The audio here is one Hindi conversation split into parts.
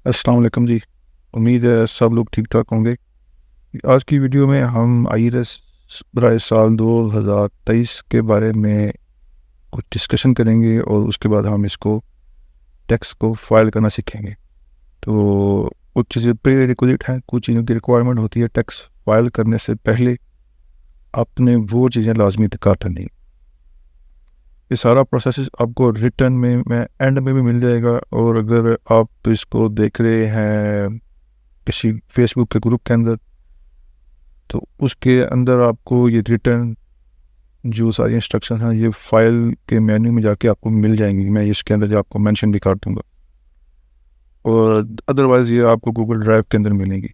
अस्सलाम वालेकुम जी। उम्मीद है सब लोग ठीक ठाक होंगे। आज की वीडियो में हम आईआरएस बराए साल 2023 के बारे में कुछ डिस्कशन करेंगे और उसके बाद हम इसको टैक्स को फाइल करना सीखेंगे। तो कुछ चीज़ें प्री रिक्विजिट हैं, कुछ चीज़ों की रिक्वायरमेंट होती है टैक्स फाइल करने से पहले। आपने वो चीज़ें लाजमी करनी। ये सारा प्रोसेस आपको रिटर्न में मैं एंड में भी मिल जाएगा, और अगर आप इसको देख रहे हैं किसी फेसबुक के ग्रुप के अंदर, तो उसके अंदर आपको ये रिटर्न जो सारी इंस्ट्रक्शन हैं ये फाइल के मेन्यू में जाके आपको मिल जाएंगी। मैं इसके अंदर जो आपको मेंशन भी कर दूंगा, और अदरवाइज़ ये आपको गूगल ड्राइव के अंदर मिलेंगी।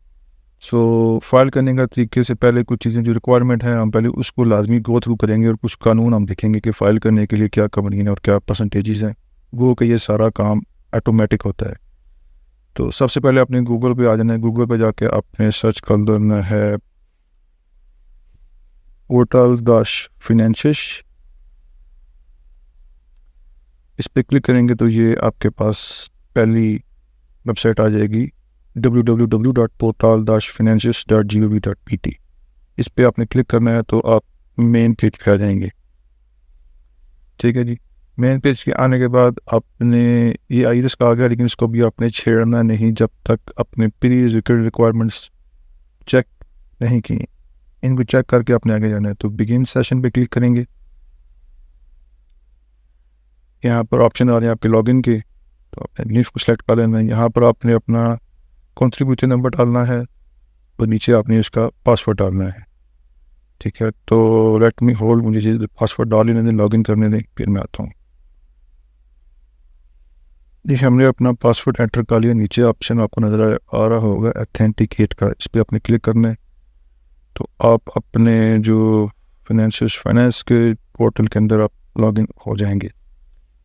सो फाइल करने का तरीके से पहले कुछ चीज़ें जो रिक्वायरमेंट है हम पहले उसको लाजमी गो थ्रू करेंगे, और कुछ कानून हम देखेंगे कि फ़ाइल करने के लिए क्या कवानीन है और क्या परसेंटेजेस हैं। वो कि ये सारा काम ऑटोमेटिक होता है। तो सबसे पहले अपने गूगल पे आ जाना है। गूगल पे जाके आपने सर्च कर देना है पोर्टल दाश फिनेंशियस। इस पर क्लिक करेंगे तो ये आपके पास पहली वेबसाइट आ जाएगी www.portal-financials.gov.pt। इस पे आपने क्लिक करना है तो आप मेन पेज पे आ जाएंगे। ठीक है जी। मेन पेज के आने के बाद आपने ये आईरिस का आ गया, लेकिन इसको भी आपने छेड़ना नहीं जब तक अपने प्री रिक्वायरमेंट्स चेक नहीं की। इनको चेक करके आपने आगे जाना है। तो बिगिन सेशन पे क्लिक करेंगे। यहाँ पर ऑप्शन आ रहे हैं आपके लॉगिन के, तो आपने लिंक को सेलेक्ट कर लेना है। यहाँ पर आपने अपना कंट्रीब्यूटर नंबर डालना है और नीचे आपने इसका पासवर्ड डालना है। ठीक है, तो लेट मी होल्ड, मुझे पासवर्ड डाल लेने दें, लॉगिन करने दें, फिर मैं आता हूँ। देखिए हमने अपना पासवर्ड एंटर कर लिया। नीचे ऑप्शन आपको नज़र आ रहा होगा ऑथेंटिकेट का, इस पर आपने क्लिक करना है। तो आप अपने जो फाइनेंस के पोर्टल के अंदर आप लॉगिन हो जाएंगे।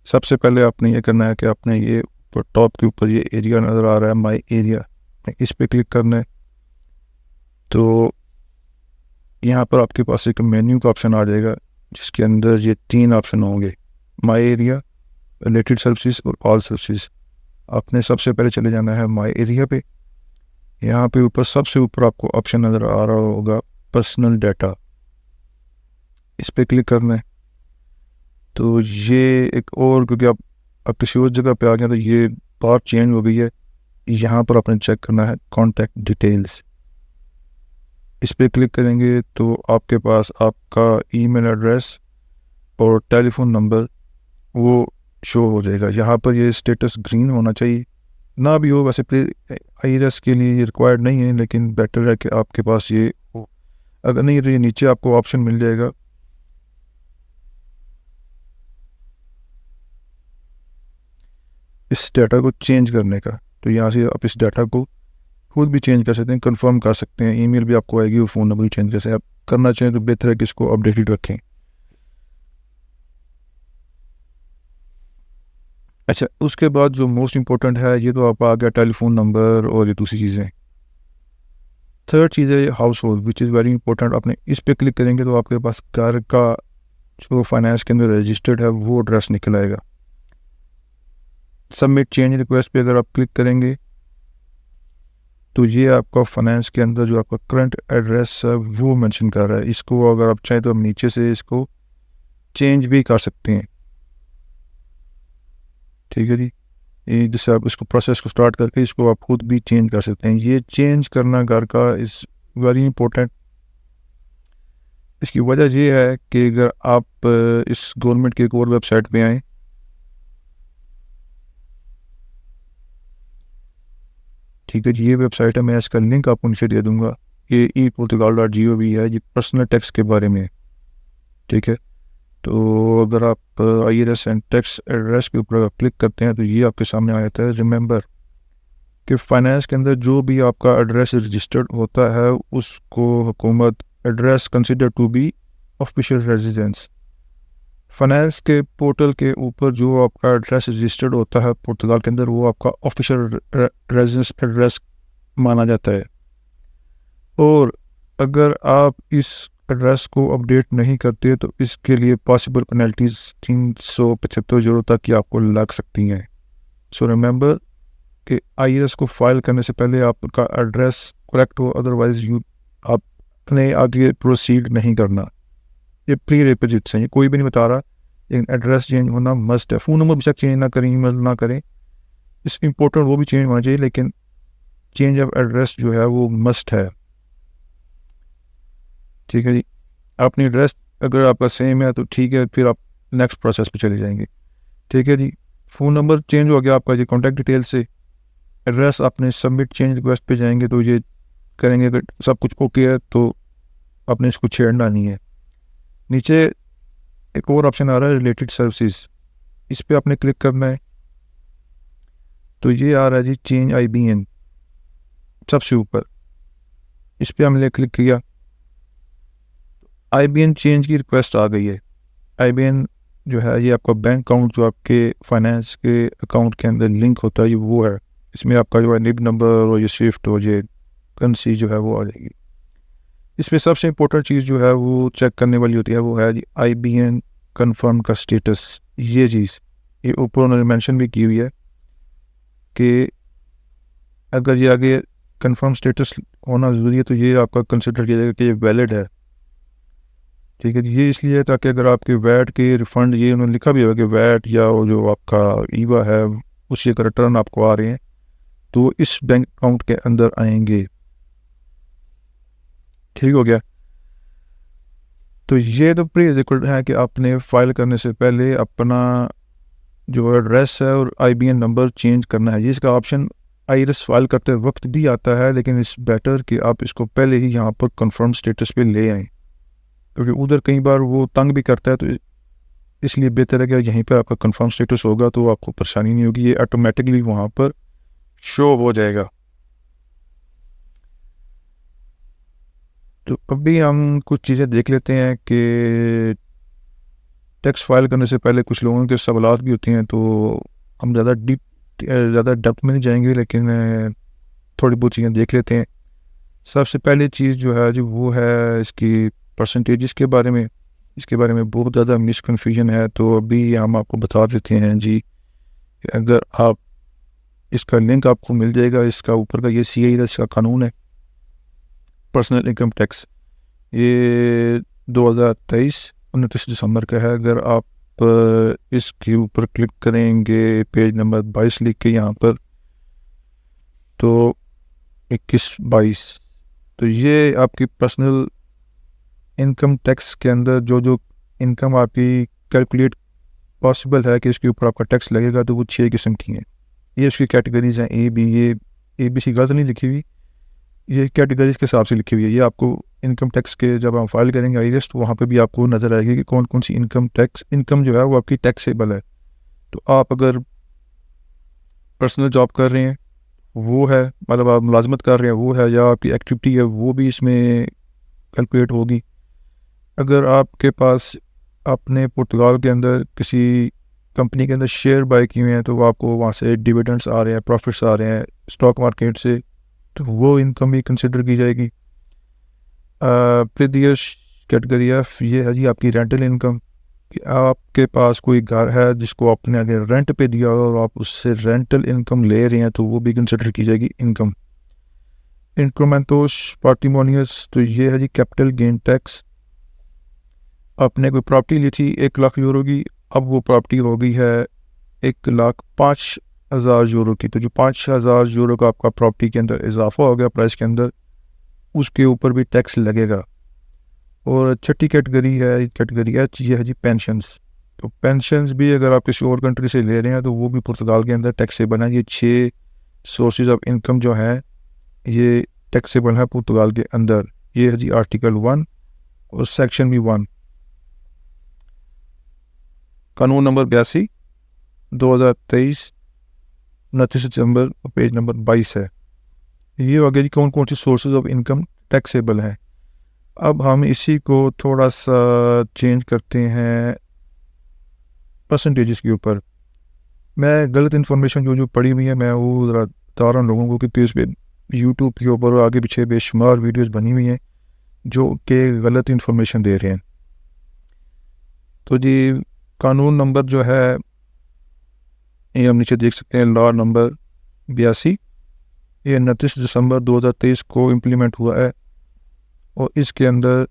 सबसे पहले आपने ये करना है कि आपने ये ऊपर टॉप के ऊपर ये एरिया नज़र आ रहा है माई एरिया, इस पर क्लिक करना है। तो यहाँ पर आपके पास एक मेन्यू का ऑप्शन आ जाएगा जिसके अंदर ये 3 ऑप्शन होंगे, माई एरिया, रिलेटेड सर्विसेज और ऑल सर्विसेज। आपने सबसे पहले चले जाना है माई एरिया पे। यहाँ पे ऊपर सबसे ऊपर आपको ऑप्शन नज़र आ रहा होगा पर्सनल डाटा, इस पर क्लिक करना है। तो ये एक और, क्योंकि आप किसी और जगह पे आ गए तो ये बात चेंज हो गई है। यहाँ पर आपने चेक करना है कॉन्टैक्ट डिटेल्स, इस पर क्लिक करेंगे तो आपके पास आपका ईमेल एड्रेस और टेलीफोन नंबर वो शो हो जाएगा। यहाँ पर ये स्टेटस ग्रीन होना चाहिए, ना भी हो वैसे आईआरएस के लिए ये रिक्वायर्ड नहीं है, लेकिन बेटर है कि आपके पास ये हो। अगर नहीं तो ये नीचे आपको ऑप्शन मिल जाएगा इस डाटा को चेंज करने का। तो यहाँ से आप इस डाटा को खुद भी चेंज कर सकते हैं, कंफर्म कर सकते हैं। ईमेल भी आपको आएगी और फ़ोन नंबर भी चेंज कर सकते हैं। आप करना चाहें तो बेहतर है कि इसको अपडेटेड रखें। अच्छा, उसके बाद जो मोस्ट इंपॉर्टेंट है, ये तो आप आ गया टेलीफोन नंबर और ये दूसरी चीज़ें। थर्ड चीज़ है house hold, which is very important. आपने इस पर क्लिक करेंगे तो आपके पास घर का जो फाइनेंस के अंदर रजिस्टर्ड है वो एड्रेस निकल आएगा। सबमिट चेंज रिक्वेस्ट पे अगर आप क्लिक करेंगे तो ये आपका फाइनेंस के अंदर जो आपका करंट एड्रेस है वो मेंशन कर रहा है। इसको अगर आप चाहें तो आप नीचे से इसको चेंज भी कर सकते हैं। ठीक है जी। जिससे आप इसको प्रोसेस को स्टार्ट करके इसको आप खुद भी चेंज कर सकते हैं। ये चेंज करना घर का इज़ वेरी इंपॉर्टेंट। इसकी वजह ये है कि अगर आप इस गवर्नमेंट की एक और वेबसाइट पे आएँ, ठीक है जी, ये वेबसाइट है, मैं इसका लिंक आपको नीचे दे दूंगा। ये eportugal.gov है, ये पर्सनल टैक्स के बारे में। ठीक है, तो अगर आप आईआरएस एंड टैक्स एड्रेस के ऊपर क्लिक करते हैं तो ये आपके सामने आ जाता है। रिमेंबर कि फाइनेंस के अंदर जो भी आपका एड्रेस रजिस्टर्ड होता है उसको हुकूमत address consider to be official residence. Finance के पोर्टल के ऊपर जो आपका एड्रेस रजिस्टर्ड होता है पुर्तगाल के अंदर, वो आपका ऑफिशियल रेजिडेंस एड्रेस माना जाता है। और अगर आप इस एड्रेस को अपडेट नहीं करते तो इसके लिए पॉसिबल पेनल्टीज 375 यूरो तक की आपको लग सकती हैं। सो रिमेंबर कि IRS को फाइल करने से पहले आपका एड्रेस करेक्ट हो, अदरवाइज आपने आगे प्रोसीड नहीं करना। ये प्री रिक्विजिट्स हैं, ये कोई भी नहीं बता रहा, लेकिन एड्रेस चेंज होना मस्ट है। फ़ोन नंबर बेशक चेंज ना करें, ईमेल ना करें, इस इम्पोर्टेंट वो भी चेंज होना चाहिए, लेकिन चेंज ऑफ एड्रेस जो है वो मस्ट है। ठीक है जी, अपनी एड्रेस अगर आपका सेम है तो ठीक है, फिर आप नेक्स्ट प्रोसेस पे चले जाएंगे। ठीक है जी, फ़ोन नंबर चेंज हो गया आपका जी कॉन्टैक्ट डिटेल से, एड्रेस आपने सबमिट चेंज रिक्वेस्ट पे जाएंगे तो ये करेंगे, अगर सब कुछ ओके है तो आपने इसको छेड़ना नहीं है। नीचे एक और ऑप्शन आ रहा है रिलेटेड सर्विसेज, इस पर आपने क्लिक करना है। तो ये आ रहा है जी चेंज IBN सबसे ऊपर, इस पर हमने क्लिक किया, IBN चेंज की रिक्वेस्ट आ गई है। IBN जो है ये आपका बैंक अकाउंट जो आपके फाइनेंस के अकाउंट के अंदर लिंक होता है, ये वो है। इसमें आपका जो है निब नंबर और ये स्विफ्ट और ये करेंसी जो है वो आ जाएगी। इसमें सबसे इम्पोर्टेंट चीज़ जो है वो चेक करने वाली होती है, वो है जी IBN कन्फर्म का स्टेटस। ये चीज़ ये ऊपर उन्होंने मेंशन भी की हुई है कि अगर ये आगे कन्फर्म स्टेटस होना ज़रूरी है तो ये आपका कंसिडर किया जाएगा कि ये वैलिड है। ठीक है, ये इसलिए है ताकि अगर आपके वैट के रिफ़ंड, ये उन्होंने लिखा भी होगा कि वैट या वो जो आपका ईवा है उसके अगर रिटर्न आपको आ रहे हैं तो इस बैंक अकाउंट के अंदर आएंगे। ठीक हो गया, तो ये तो प्री रिक्विजिट है कि आपने फाइल करने से पहले अपना जो एड्रेस है और IBN नंबर चेंज करना है। इसका ऑप्शन IRS फाइल करते वक्त भी आता है, लेकिन इट्स बेटर कि आप इसको पहले ही यहाँ पर कंफर्म स्टेटस पे ले आएँ, क्योंकि उधर कई बार वो तंग भी करता है। तो इसलिए बेहतर है कि यहीं पर आपका कंफर्म स्टेटस होगा तो आपको परेशानी नहीं होगी, ये ऑटोमेटिकली वहाँ पर शो हो जाएगा। तो अभी हम कुछ चीज़ें देख लेते हैं कि टैक्स फाइल करने से पहले कुछ लोगों के सवालात भी होते हैं, तो हम ज़्यादा डेप्थ में नहीं जाएंगे, लेकिन थोड़ी बहुत चीज़ें देख लेते हैं। सबसे पहली चीज़ जो है जी वो है इसकी परसेंटेजेस के बारे में। इसके बारे में बहुत ज़्यादा मिसकन्फ्यूजन है, तो अभी हम आपको बता देते हैं जी। अगर आप इसका लिंक आपको मिल जाएगा, इसका ऊपर का ये CIRS का कानून है, पर्सनल इनकम टैक्स, ये 2023 29 दिसंबर का है। अगर आप इसके ऊपर क्लिक करेंगे पेज नंबर 22 लिख के यहाँ पर, तो 21-22, तो ये आपकी पर्सनल इनकम टैक्स के अंदर जो जो इनकम आपकी कैलकुलेट पॉसिबल है कि इसके ऊपर आपका टैक्स लगेगा, तो वो 6 किस्म की हैं। ये उसकी कैटेगरीज हैं, ABC गलत नहीं लिखी हुई, ये कैटेगरीज के हिसाब से लिखी हुई है। ये आपको इनकम टैक्स के जब हम फाइल करेंगे IRS तो वहाँ पे भी आपको नज़र आएगी कि कौन कौन सी इनकम जो है वो आपकी टैक्सेबल है। तो आप अगर पर्सनल जॉब कर रहे हैं वो है, मतलब आप मुलाजमत कर रहे हैं वो है, या आपकी एक्टिविटी है वो भी इसमें कैलकुलेट होगी। अगर आपके पास अपने पुर्तगाल के अंदर किसी कंपनी के अंदर शेयर बाय किए हुए हैं तो आपको वहाँ से डिविडेंड्स आ रहे हैं, प्रॉफिट्स आ रहे हैं स्टॉक मार्केट से, तो वो इनकम भी कंसिडर की जाएगी। फिर ये कैटेगरी F, ये है जी आपकी रेंटल इनकम, कि आपके पास कोई घर है जिसको आपने अगर रेंट पे दिया और आप उससे रेंटल इनकम ले रहे हैं तो वो भी कंसिडर की जाएगी इनकम। इंक्रीमेंटोस पार्टिमोनियस, तो ये है जी कैपिटल गेन टैक्स। आपने कोई प्रॉपर्टी ली थी 1 लाख यूरो की, अब वो प्रॉपर्टी हो गई है 1,05,000 यूरो की, तो जो 5,000 यूरो का आपका प्रॉपर्टी के अंदर इजाफा हो गया प्राइस के अंदर, उसके ऊपर भी टैक्स लगेगा। और छठी कैटेगरी है कैटेगरी H, ये है जी पेंशन्स। तो पेंशन्स भी अगर आप किसी और कंट्री से ले रहे हैं तो वो भी पुर्तगाल के अंदर टैक्सेबल है। ये 6 सोर्सेज ऑफ इनकम जो है ये टैक्सेबल है पुर्तगाल के अंदर। ये है जी आर्टिकल 1 और सेक्शन भी 1, कानून नंबर 82 2023 29 दिसंबर, पेज नंबर 22 है। ये हो गया जी कौन कौन सी सोर्सेज ऑफ इनकम टैक्सेबल हैं। अब हम इसी को थोड़ा सा चेंज करते हैं परसेंटेजेस के ऊपर। मैं गलत इन्फॉर्मेशन जो पड़ी हुई है मैं वो ज़रा बता रहा हूँ लोगों को, कि इस पर यूट्यूब के ऊपर आगे पीछे बेशुमार वीडियोस बनी हुई हैं जो कि गलत इन्फॉर्मेशन दे रहे हैं। तो जी कानून नंबर जो है ये हम नीचे देख सकते हैं, लॉ नंबर 82, ये 29 दिसंबर 2023 को इम्प्लीमेंट हुआ है। और इसके अंदर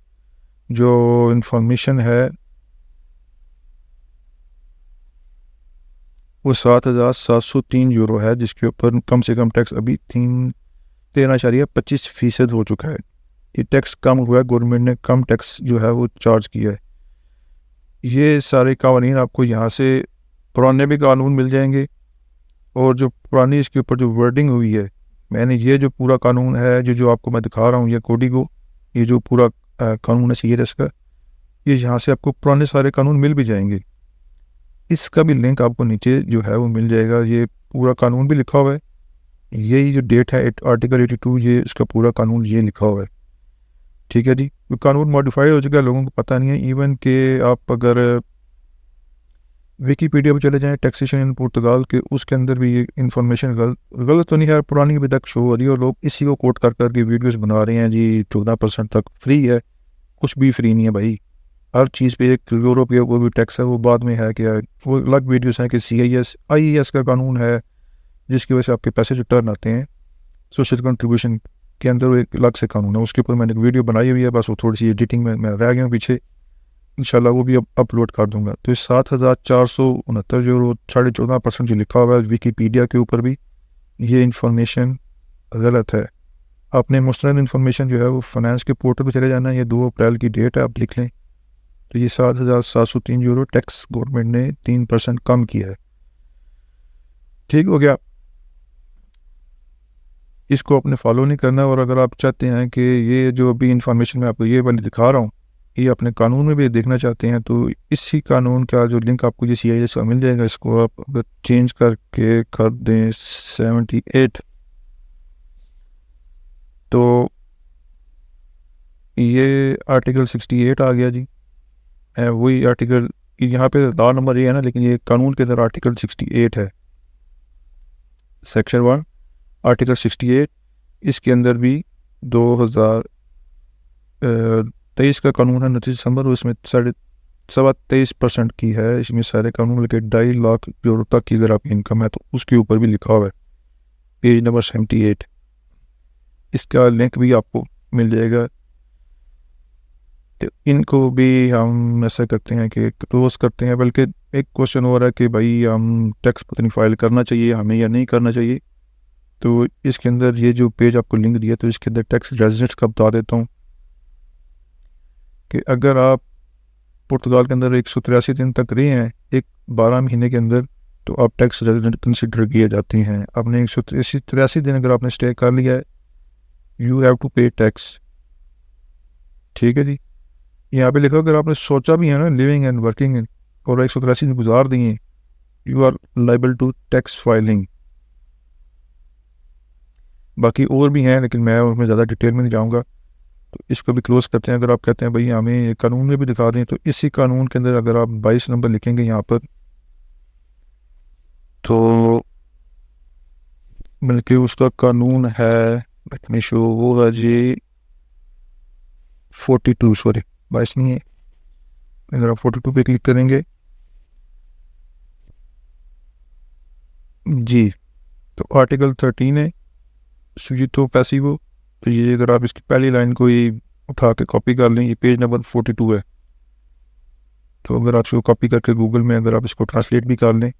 जो इंफॉर्मेशन है वो 7,703 यूरो है, जिसके ऊपर कम से कम टैक्स अभी 13.25% हो चुका है। ये टैक्स कम हुआ है, गवर्नमेंट ने कम टैक्स जो है वो चार्ज किया है। ये सारे कानून आपको यहाँ से पुराने भी कानून मिल जाएंगे, और जो पुरानी इसके ऊपर जो वर्डिंग हुई है, मैंने ये जो पूरा कानून है जो आपको मैं दिखा रहा हूँ, ये कोडिगो, ये जो पूरा कानून है सीआरएस का, ये यहाँ से आपको पुराने सारे कानून मिल भी जाएंगे। इसका भी लिंक आपको नीचे जो है वो मिल जाएगा। ये पूरा कानून भी लिखा हुआ है, यही जो डेट है आर्टिकल 82, ये इसका पूरा कानून ये लिखा हुआ है। ठीक है जी, वो कानून मॉडिफाइड हो चुका है, लोगों को पता नहीं है। इवन के आप अगर विकीपीडिया पर चले जाएं टैक्सेशन इन पुर्तगाल के, उसके अंदर भी ये इन्फॉर्मेशन गलत तो नहीं है, पुरानी अभी तक शो हो रही है, और लोग इसी को कोट कर करके वीडियोस बना रहे हैं जी 14% तक फ्री है। कुछ भी फ्री नहीं है भाई, हर चीज़ पे एक यूरो पे वो भी टैक्स है, वो बाद में है क्या, वो अलग वीडियोस हैं कि CIS IES का कानून है, जिसकी वजह से आपके पैसे रिटर्न आते हैं सोशल कंट्रीब्यूशन के अंदर, वो एक अलग से कानून है। उसके ऊपर मैंने एक वीडियो बनाई हुई है, बस वो थोड़ी सी एडिटिंग में मैं रह गया हूँ पीछे, इंशाल्लाह वो भी अब अपलोड कर दूंगा। तो ये 7,469 यूरो 14.5% जो लिखा हुआ है विकीपीडिया के ऊपर भी, ये इंफॉर्मेशन गलत है। आपने मुस्तंद इंफॉर्मेशन जो है वो फाइनेंस के पोर्टल पर चले जाना है, ये 2 अप्रैल की डेट है, आप लिख लें। तो ये 7,703 यूरो टैक्स गवर्नमेंट ने 3% कम किया है। ठीक हो गया, इसको आपने फॉलो नहीं करना। और अगर आप चाहते हैं कि ये जो अभी इंफॉर्मेशन मैं आपको ये वाली दिखा रहा हूँ, ये अपने कानून में भी देखना चाहते हैं, तो इसी कानून का जो लिंक आपको ये CIS का मिल जाएगा, इसको आप अगर चेंज करके कर दें 78, तो ये आर्टिकल 68 आ गया जी। वही आर्टिकल, यहाँ पे दार नंबर ये है ना, लेकिन ये कानून के अंदर आर्टिकल 68 है, सेक्शन 1 आर्टिकल 68। इसके अंदर भी 2023 का कानून है 29 दिसंबर, उसमें 23.25% की है। इसमें सारे कानून लेके 2.5 लाख यूरो तक की अगर आपकी इनकम है तो उसके ऊपर भी लिखा हुआ है, पेज नंबर 78। इसका लिंक भी आपको मिल जाएगा। तो इनको भी हम ऐसा करते हैं कि क्लोज करते हैं, बल्कि एक क्वेश्चन हो रहा है कि भाई हम टैक्स पता नहीं फाइल करना चाहिए हमें या नहीं करना चाहिए। तो इसके अंदर ये जो पेज आपको लिंक दिया, तो इसके अंदर टैक्स रेजिडेंट्स का बता देता हूँ कि अगर आप पुर्तगाल के अंदर 183 दिन तक रहे हैं एक 12 महीने के अंदर, तो आप टैक्स रेजिडेंट कंसिडर किए जाते हैं। आपने 183 दिन अगर आपने स्टे कर लिया है, यू हैव टू पे टैक्स। ठीक है जी, यहाँ पे लिखा अगर आपने सोचा भी है ना लिविंग एंड वर्किंग और 183 दिन गुजार दिए, you are liable to tax filing. बाकी और भी हैं, लेकिन मैं उसमें ज़्यादा डिटेल में नहीं जाऊँगा, तो इसको भी क्लोज करते हैं। अगर आप कहते हैं भाई हमें ये कानून में भी दिखा दें, तो इसी कानून के अंदर अगर आप 22 नंबर लिखेंगे यहाँ पर, तो बल्कि उसका कानून है शो वो है जी 42, सॉरी 22 नहीं है। अगर आप 42 पे क्लिक करेंगे जी, तो आर्टिकल 13 है सुजीतो पैसिवो। तो ये अगर आप इसकी पहली लाइन को ही उठा के कॉपी कर लें, ये पेज नंबर 42 है। तो अगर आप इसको कॉपी करके गूगल में अगर आप इसको ट्रांसलेट भी कर लें,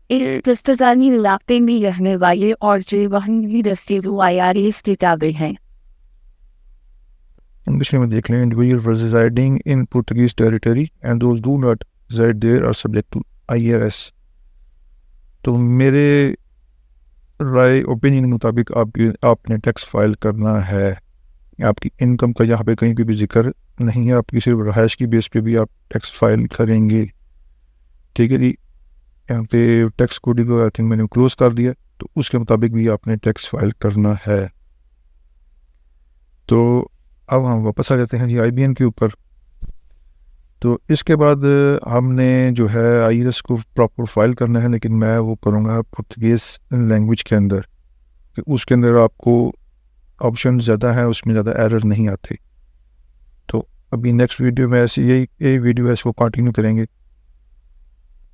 इलाके में रहने वाले और जो वहाँ भी दस्ते IRS किताबें हैं। इंग्लिश में देख लें, individual residing in Portuguese territory and those do not reside there are subject to IRS। तो मेरे राय ओपिनियन के मुताबिक आपने टैक्स फाइल करना है। आपकी इनकम का यहाँ पे कहीं पे भी जिक्र नहीं है, आपकी सिर्फ रहायश की बेस पे भी आप टैक्स फाइल करेंगे। ठीक है जी, यहाँ पे टैक्स कोड को आई थिंक मैंने क्लोज कर दिया, तो उसके मुताबिक भी आपने टैक्स फाइल करना है। तो अब हम वापस आ जाते हैं जी IBN के ऊपर। तो इसके बाद हमने जो है IRS को प्रॉपर फाइल करना है, लेकिन मैं वो करूँगा पुर्तगीज़ लैंग्वेज के अंदर। तो उसके अंदर आपको ऑप्शन ज़्यादा है, उसमें ज़्यादा एरर नहीं आती। तो अभी नेक्स्ट वीडियो में ऐसी यही वीडियो है, इसको कंटिन्यू करेंगे।